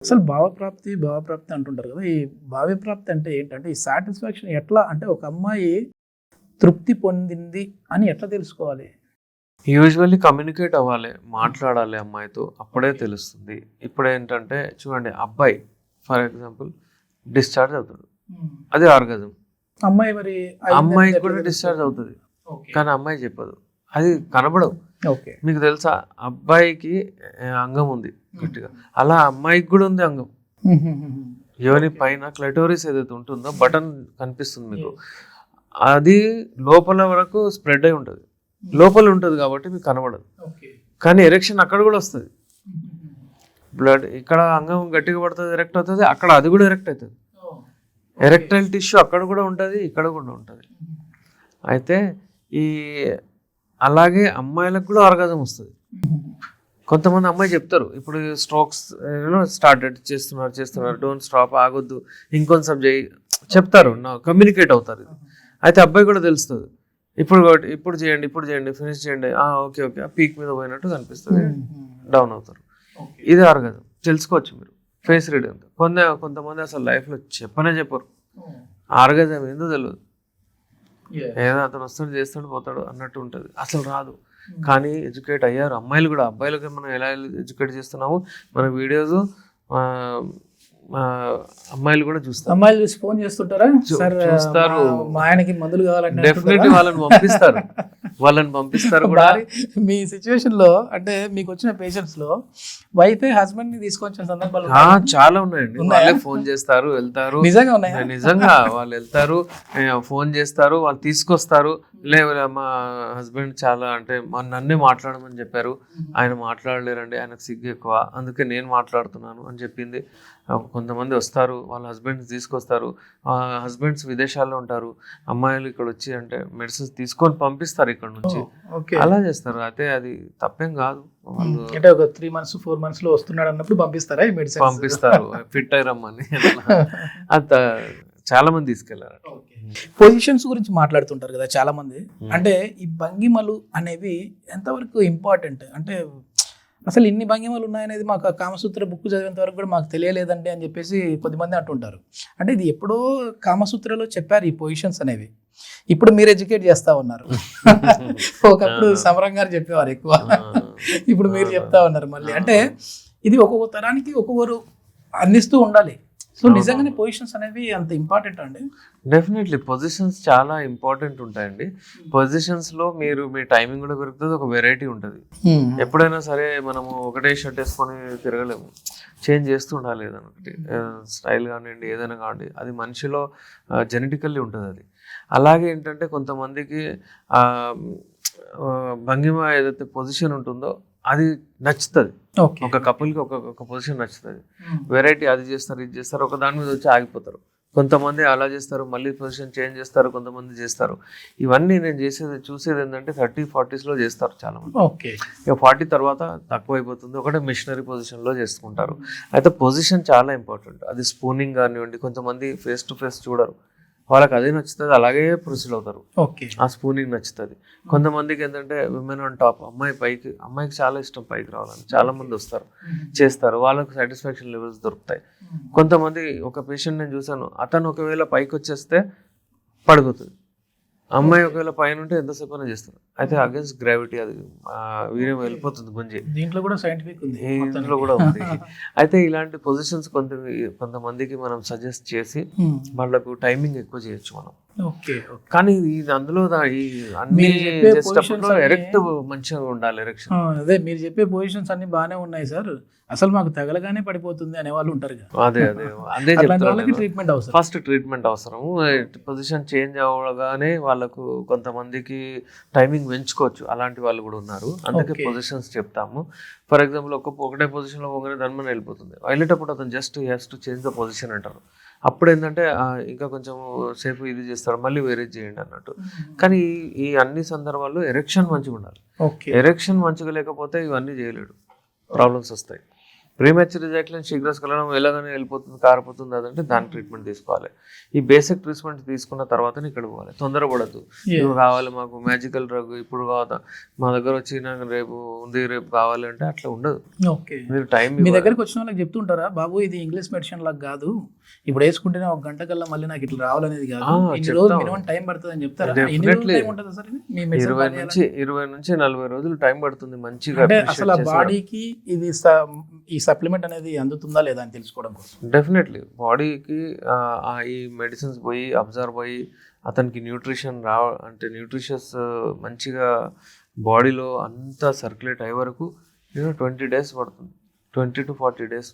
అసలు భావప్రాప్తి అంటుంటారు కదా! ఈ భావ్యప్రాప్తి అంటే ఏంటంటే, ఈ సాటిస్ఫాక్షన్ ఎట్లా అంటే ఒక అమ్మాయి తృప్తి పొందింది అని ఎట్లా తెలుసుకోవాలి? యూజువల్లీ కమ్యూనికేట్ అవ్వాలి, మాట్లాడాలి అమ్మాయితో. అప్పుడే తెలుస్తుంది. ఇప్పుడేంటంటే చూడండి, అబ్బాయి ఫర్ ఎగ్జాంపుల్ డిశ్చార్జ్ అవుతాడు, అది ఆర్గాజం. అమ్మాయి మరి అమ్మాయికి కూడా డిశ్చార్జ్ అవుతుంది, కానీ అమ్మాయి చెప్పదు, అది కనబడవు. ఓకే. మీకు తెలుసా, అబ్బాయికి అంగం ఉంది గట్టిగా, అలా అమ్మాయికి కూడా ఉంది అంగం. యోని పైన క్లైటోరిస్ ఏదైతే ఉంటుందో బటన్ కనిపిస్తుంది మీకు, అది లోపల వరకు స్ప్రెడ్ అయి ఉంటుంది, లోపల ఉంటుంది కాబట్టి మీకు కనబడదు. కానీ ఎరెక్షన్ అక్కడ కూడా వస్తుంది. బ్లడ్ ఇక్కడ అంగం గట్టిగా పడుతుంది, ఎరెక్ట్ అవుతుంది, అక్కడ అది కూడా ఎరెక్ట్ అవుతుంది. ఎరెక్టైల్ టిష్యూ అక్కడ కూడా ఉంటుంది, ఇక్కడ కూడా ఉంటుంది. అయితే ఈ అలాగే అమ్మాయిలకు కూడా ఆర్గాజం వస్తుంది. కొంతమంది అమ్మాయి చెప్తారు, ఇప్పుడు స్ట్రోక్స్ చేస్తున్నారు, డోంట్ స్టాప్, ఆగొద్దు, ఇంకొంచెం చెప్తారు, కమ్యూనికేట్ అవుతారు. అయితే అబ్బాయి కూడా తెలుస్తుంది, ఇప్పుడు చేయండి, ఫినిష్ చేయండి, ఓకే ఓకే, పీక్ మీద పోయినట్టు కనిపిస్తుంది, డౌన్ అవుతారు. ఇది ఆర్గాజం, తెలుసుకోవచ్చు మీరు ఫేస్ రీడ్ అంతా. కొంతమంది అసలు లైఫ్లో చెప్పరు, ఆర్గాజం ఏందో తెలియదు, ఏదో అతను వస్తాడు చేస్తాడు పోతాడు అన్నట్టు ఉంటుంది, అసలు రాదు. కానీ ఎడ్యుకేట్ అయ్యారు అమ్మాయిలు కూడా. అబ్బాయిలకి మనం ఎలా ఎడ్యుకేట్ చేస్తున్నాము, మన వీడియోస్ అమ్మాయిలు కూడా చూస్తారు. అమ్మాయిలు చూసి ఫోన్ చేస్తుంటారా? చూస్తారు, మా ఆయనకి మందులు కావాలంటే డెఫినెట్లీ వాళ్ళని పంపిస్తారు కూడా. మీ సిచ్యువేషన్ లో అంటే మీకు వచ్చిన పేషెంట్స్ లో వైఫ్ హస్బెండ్ ని తీసుకొచ్చిన సందర్భాలు చాలా ఉన్నాయండి. వాళ్ళే ఫోన్ చేస్తారు, వెళ్తారు. నిజంగా ఉన్నాయా? నిజంగా వాళ్ళు వెళ్తారు, ఫోన్ చేస్తారు, వాళ్ళు తీసుకొస్తారు. లేదా మా హస్బెండ్ చాలా అంటే నన్నే మాట్లాడమని చెప్పారు, ఆయన మాట్లాడలేరండి, ఆయనకు సిగ్గు ఎక్కువ, అందుకే నేను మాట్లాడుతున్నాను అని చెప్పింది. కొంతమంది వస్తారు, వాళ్ళ హస్బెండ్స్ తీసుకొస్తారు, హస్బెండ్స్ విదేశాల్లో ఉంటారు, అమ్మాయిలు ఇక్కడ వచ్చి అంటే మెడిసిన్స్ తీసుకొని పంపిస్తారు ఇక్కడ నుంచి, అలా చేస్తారు. అయితే అది తప్పేం కాదు. వాళ్ళు అంటే ఒక 3 months 4 months లో వస్తున్నాడు అన్నప్పుడు పంపిస్తారా? పంపిస్తారు, ఫిట్ అయ్యరమ్మని. అంత చాలా మంది తీసుకెళ్లారు. పొజిషన్స్ గురించి మాట్లాడుతుంటారు కదా చాలా మంది. అంటే ఈ భంగిమలు అనేవి ఎంతవరకు ఇంపార్టెంట్? అంటే అసలు ఇన్ని భంగిమలు ఉన్నాయనేది మాకు కామసూత్ర బుక్ చదివేంత వరకు కూడా మాకు తెలియలేదండి అని చెప్పేసి కొద్దిమంది అంటుంటారు. అంటే ఇది ఎప్పుడో కామసూత్రలో చెప్పారు ఈ పొజిషన్స్ అనేవి, ఇప్పుడు మీరు ఎడ్యుకేట్ చేస్తా ఉన్నారు. ఒకప్పుడు సమరం గారు చెప్పేవారు ఎక్కువ, ఇప్పుడు మీరు చెప్తా ఉన్నారు మళ్ళీ. అంటే ఇది ఒక్కొక్క తరానికి ఒక్కొక్కరు అందిస్తూ ఉండాలి. సో నిజంగానే పొజిషన్స్ అనేవి అంత ఇంపార్టెంట్ అండి? డెఫినెట్లీ పొజిషన్స్ చాలా ఇంపార్టెంట్ ఉంటాయండి. పొజిషన్స్ లో మీరు మీ టైమింగ్ కూడా పెరుగుతుంది, ఒక వెరైటీ ఉంటుంది. ఎప్పుడైనా సరే మనము ఒకటే షర్ట్ వేసుకొని తిరగలేము, చేంజ్ చేస్తూ ఉండాలి. ఏదైనా ఒకటి స్టైల్ కానివ్వండి, ఏదైనా కానివ్వండి, అది మనిషిలో జెనెటికల్లీ ఉంటుంది. అది అలాగే ఏంటంటే కొంతమందికి భంగిమ ఏదైతే పొజిషన్ ఉంటుందో అది నచ్చుతుంది. ఒక కపుల్కి ఒక పొజిషన్ నచ్చుతుంది, వెరైటీ అది చేస్తారు ఇది చేస్తారు, ఒక దాని మీద వచ్చి ఆగిపోతారు. కొంతమంది అలా చేస్తారు, మళ్ళీ పొజిషన్ చేంజ్ చేస్తారు, కొంతమంది చేస్తారు. ఇవన్నీ నేను చూసేది ఏంటంటే 30-40s చేస్తారు చాలా మంది. ఇక 40 తర్వాత తక్కువైపోతుంది, ఒకటే మిషనరీ పొజిషన్లో చేసుకుంటారు. అయితే పొజిషన్ చాలా ఇంపార్టెంట్. అది స్పూనింగ్ కానివ్వండి, కొంతమంది ఫేస్ టు ఫేస్ చూడరు, వాళ్ళకి అదే నచ్చుతుంది, అలాగే ప్రొసీడ్ అవుతారు. ఆ స్పూనింగ్ నచ్చుతుంది. కొంతమందికి ఏంటంటే విమెన్ ఆన్ టాప్, అమ్మాయికి చాలా ఇష్టం పైకి రావాలని, చాలా మంది వస్తారు చేస్తారు, వాళ్ళకు సాటిస్ఫాక్షన్ లెవెల్స్ దొరుకుతాయి. కొంతమంది ఒక పేషెంట్ నేను చూసాను, అతను ఒకవేళ పైకి వచ్చేస్తే పడిపోతుంది, అమ్మాయి ఒకవేళ పైన ఉంటే ఎంతసేపు అయినా చేస్తారు. అయితే అగేన్స్ట్ గ్రావిటీ అది వీర్యం వెళ్ళిపోతుంది గుంజి. దీంట్లో కూడా సైంటిఫిక్ ఉంది, దీంట్లో కూడా ఉంది. అయితే ఇలాంటి పొజిషన్స్ కొంతమందికి మనం సజెస్ట్ చేసి వాళ్ళకు టైమింగ్ ఎక్కువ చేయొచ్చు మనం. కానీ అందులో ఈ అన్ని ఎరెక్ట్ మంచిగా ఉండాలి, ఎరెక్షన్. అదే మీరు చెప్పే పొజిషన్స్ అన్ని బాగానే ఉన్నాయి సార్, అసలు మాకు తగలగానే పడిపోతుంది అనే వాళ్ళు ఉంటారు. అదే ట్రీట్మెంట్ అవసరం, ఫస్ట్ ట్రీట్మెంట్ అవసరం. పొజిషన్ చేంజ్ అవ్వగానే వాళ్ళకు కొంతమందికి టైమింగ్ పెంచుకోవచ్చు, అలాంటి వాళ్ళు కూడా ఉన్నారు. అందుకే పొజిషన్స్ చెప్తాము. ఫర్ ఎగ్జాంపుల్ ఒకటే పొజిషన్లో ఒకరే దాని మీద వెళ్ళిపోతుంది, వెళ్ళేటప్పుడు అతను just has to change the position అంటారు. అప్పుడు ఏంటంటే ఇంకా కొంచెం సేపు ఇది చేస్తారు, మళ్ళీ వేరే చేయండి అన్నట్టు. కానీ ఈ అన్ని సందర్భాల్లో ఎరెక్షన్ మంచిగా ఉండాలి. ఎరెక్షన్ మంచిగా లేకపోతే ఇవన్నీ చేయలేడు, ప్రాబ్లమ్స్ వస్తాయి. ప్రీమెచ్యూర్ ఎజాక్యులేషన్ శీఘ్రస్ఖలనం ఎలాగనే వెళ్ళిపోతుంది కారిపోతుంది అదంటే దాని ట్రీట్మెంట్ తీసుకోవాలి. ఈ బేసిక్ ట్రీట్మెంట్ తీసుకున్న తర్వాతనే ఇక్కడ పోవాలి. తొందరపడద్దు, ఇప్పుడు కావాలి మాకు మ్యాజికల్ డ్రగ్ ఇప్పుడు కావాలి మా దగ్గర వచ్చి నాకు రేపు ఉంది రేపు కావాలి అంటే అట్లా ఉండదు. ఓకే, మీరు టైం మీ దగ్గరకు వచ్చిన వాళ్ళకి చెప్తుంటారా బాబు ఇది ఇంగ్లీష్ మెడిసిన్ లాగా కాదు, ఇప్పుడు వేసుకుంటేనే ఒక గంట కల్లా మళ్ళీ నాకు ఇట్లా రావాలనేది కాదు, ఇన్ని రోజులు మినిమం టైం పడుతుంది అని చెప్తారా? ఎన్ని రోజులు టైం ఉంటుంది సార్ ఇది? మీ medicine 20 నుంచి 40 రోజులు టైం పడుతుంది మంచిగా. అంటే అసలు ఆ బాడీకి ఇది ఈ సప్లిమెంట్ అనేది అందుతుందా లేదా అని తెలుసుకోవడం కోసం. డెఫినెట్లీ బాడీకి ఈ మెడిసిన్స్ పోయి అబ్జర్వ్ అయ్యి అతనికి న్యూట్రిషన్ అంటే న్యూట్రిషియస్ మంచిగా బాడీలో అంతా సర్క్యులేట్ అయ్యే వరకు 20 days పడుతుంది, 20 to 40 days